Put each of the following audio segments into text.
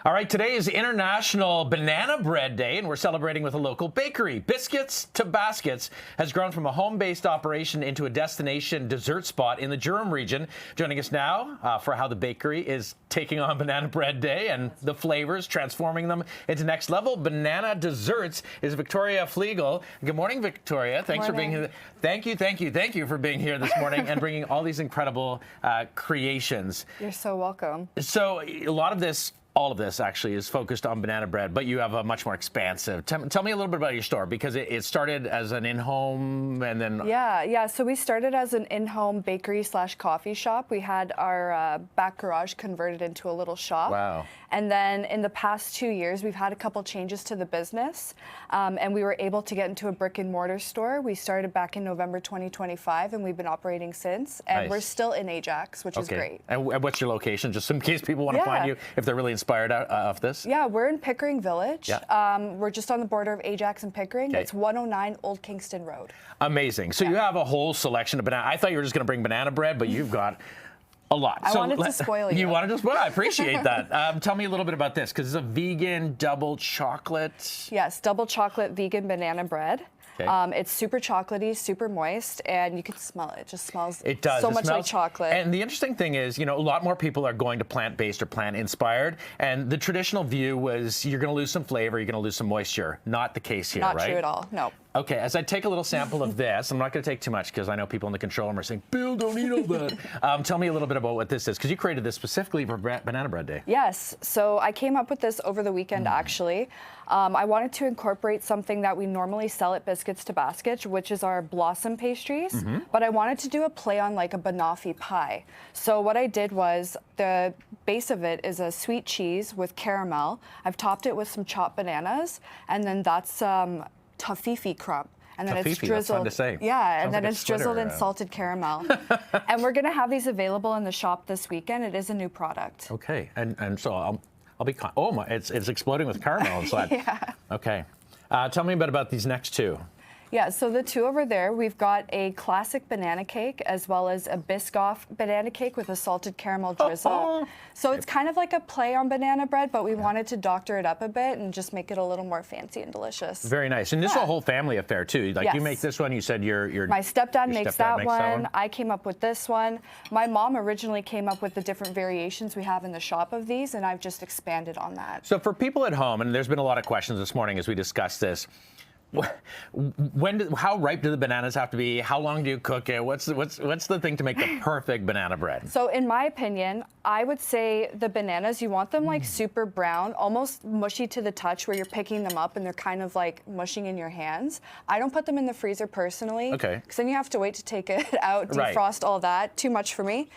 All right, today is International Banana Bread Day, and we're celebrating with a local bakery. Biscuits to Baskets has grown from a home-based operation into a destination dessert spot in the Durham region. Joining us now for how the bakery is taking on Banana Bread Day and the flavors, transforming them into next-level banana desserts is Victoria Fliegel. Good morning, Victoria. Thanks for being here. Thank you for being here this morning and bringing all these incredible creations. You're so welcome. So all of this actually is focused on banana bread, but you have a much more expansive. Tell me a little bit about your store, because it started as an in-home and then... Yeah. So we started as an in-home bakery / coffee shop. We had our back garage converted into a little shop. Wow. And then in the past 2 years, we've had a couple changes to the business, and we were able to get into a brick and mortar store. We started back in November 2025, and we've been operating since. And we're still in Ajax, which is great. And what's your location, just in case people want to find you, if they're really inspired of this? Yeah, we're in Pickering Village. Yeah. We're just on the border of Ajax and Pickering. It's 109 Old Kingston Road. Amazing. So you have a whole selection of banana. I thought you were just going to bring banana bread, but you've got a lot. I wanted to spoil you. You wanted to spoil? I appreciate that. Tell me a little bit about this, because it's a vegan double chocolate. Yes, double chocolate vegan banana bread. It's super chocolatey, super moist, and you can smell it. It just smells so much like chocolate. And the interesting thing is, a lot more people are going to plant-based or plant-inspired, and the traditional view was you're going to lose some flavor, you're going to lose some moisture. Not the case here, right? Not true at all, no. Okay, as I take a little sample of this, I'm not going to take too much because I know people in the control room are saying, Bill, don't eat all that. Tell me a little bit about what this is, because you created this specifically for Banana Bread Day. Yes, so I came up with this over the weekend, actually. I wanted to incorporate something that we normally sell at Biscuits to Baskets, which is our blossom pastries, but I wanted to do a play on like a banoffee pie. So what I did was, the base of it is a sweet cheese with caramel. I've topped it with some chopped bananas, and then that's toffee crumb. And then it's drizzled. That's fun to say. Yeah, and then it's drizzled in salted caramel. And we're going to have these available in the shop this weekend. It is a new product. Okay, and so I'll be. Oh my! It's exploding with caramel inside. Yeah. Okay, tell me a bit about these next two. Yeah, so the two over there, we've got a classic banana cake as well as a Biscoff banana cake with a salted caramel drizzle. So it's kind of like a play on banana bread, but we wanted to doctor it up a bit and just make it a little more fancy and delicious. Very nice. And this is a whole family affair too. Like you make this one, you said your my stepdad makes that one. I came up with this one. My mom originally came up with the different variations we have in the shop of these, and I've just expanded on that. So for people at home, and there's been a lot of questions this morning as we discussed this, how ripe do the bananas have to be? How long do you cook it? What's the thing to make the perfect banana bread? So in my opinion, I would say the bananas, you want them like super brown, almost mushy to the touch, where you're picking them up and they're kind of like mushing in your hands. I don't put them in the freezer personally, because then you have to wait to take it out, defrost, all that. Too much for me.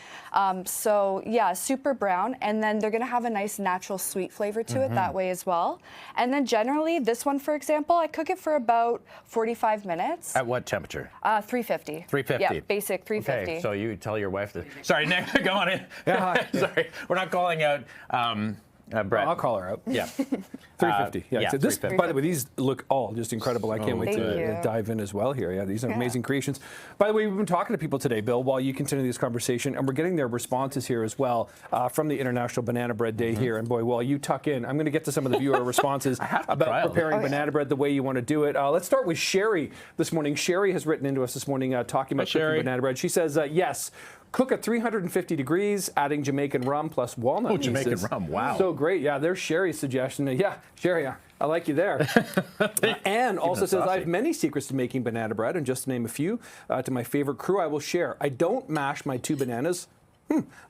So yeah, super brown, and then they're gonna have a nice natural sweet flavor to it that way as well. And then generally, this one, for example, I cook it for about 45 minutes. At what temperature? 350. 350. Yeah, basic 350. Okay, so you tell your wife to... Sorry, Nick, go on in. Yeah, Sorry, we're not calling out Brett. I'll call her out. Yeah. 350. Yeah. So this, 350. by the way, these look all just incredible. I can't wait to dive in as well here. Yeah, these are amazing creations. By the way, we've been talking to people today, Bill, while you continue this conversation, and we're getting their responses here as well from the International Banana Bread Day here. And boy, while you tuck in, I'm going to get to some of the viewer responses about preparing banana bread the way you want to do it. Let's start with Sherry this morning. Sherry has written into us this morning talking about cooking banana bread. She says, yes. Cook at 350 degrees, adding Jamaican rum plus walnut pieces. Jamaican rum, wow. So great. Yeah, there's Sherry's suggestion. Yeah, Sherry, I like you there. Anne also says, I have many secrets to making banana bread, and just to name a few, to my favorite crew, I will share. I don't mash my 2 bananas.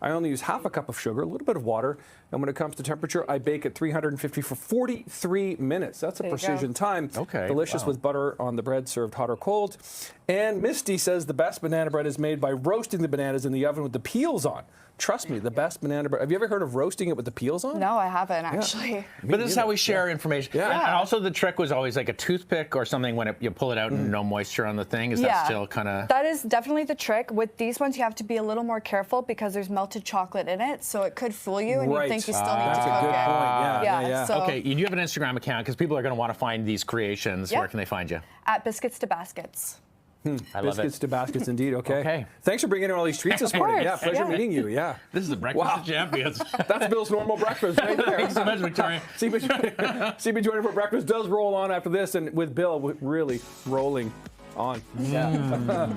I only use half a cup of sugar, a little bit of water, and when it comes to temperature, I bake at 350 for 43 minutes. That's a precision time. Okay. Delicious with butter on the bread, served hot or cold. And Misty says the best banana bread is made by roasting the bananas in the oven with the peels on. Trust me, the best banana bread. Have you ever heard of roasting it with the peels on? No, I haven't actually. But this is how we share information. Yeah. And also the trick was always like a toothpick or something when you pull it out and no moisture on the thing. Is that still kind of... That is definitely the trick. With these ones, you have to be a little more careful because there's melted chocolate in it, so it could fool you and you think you still need to cook it. That's a good point. Yeah. So okay, you have an Instagram account because people are going to want to find these creations. Where can they find you? At Biscuits to Baskets. I love Biscuits it. to baskets, indeed. Okay. Okay. Thanks for bringing in all these treats this morning. course, Yeah, pleasure yeah. meeting you. Yeah. This is the breakfast of champions. That's Bill's normal breakfast right there. Thanks so much, Victoria. CP24 Breakfast does roll on after this, and with Bill really rolling on. Yeah.